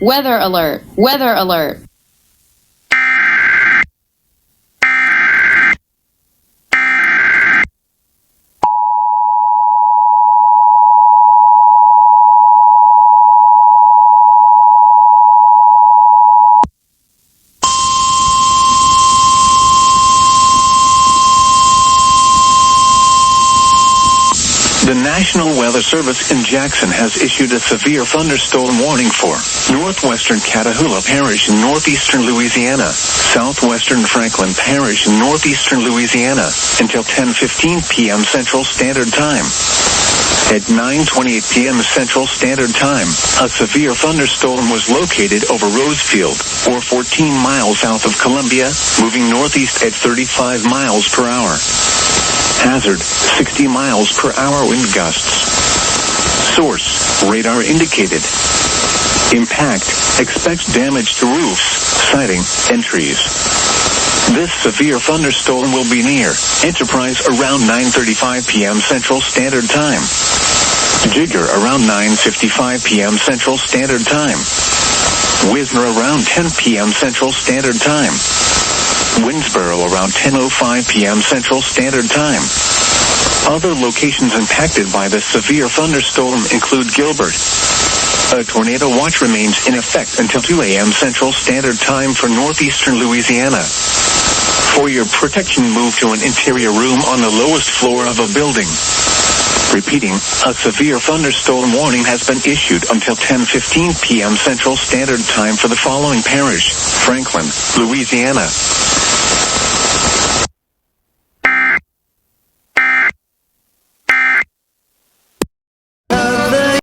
Weather alert. Weather alert. The National Weather Service in Jackson has issued a severe thunderstorm warning for northwestern Catahoula Parish in northeastern Louisiana, southwestern Franklin Parish in northeastern Louisiana, until 10:15 p.m. Central Standard Time. At 9:28 p.m. Central Standard Time, a severe thunderstorm was located over Rosefield, or 14 miles south of Columbia, moving northeast at 35 miles per hour. Hazard, 60 miles per hour wind gusts. Source, radar indicated. Impact, expects damage to roofs, siding, and trees. This severe thunderstorm will be near Enterprise around 9:35 p.m. Central Standard Time. Jigger around 9:55 p.m. Central Standard Time. Wisner around 10 p.m. Central Standard Time. Winsboro around 10:05 p.m. Central Standard Time. Other locations impacted by the severe thunderstorm include Gilbert. A tornado watch remains in effect until 2 a.m. Central Standard Time for northeastern Louisiana. For your protection, move to an interior room on the lowest floor of a building. Repeating, a severe thunderstorm warning has been issued until 10:15 p.m. Central Standard Time for the following parish: Franklin, Louisiana.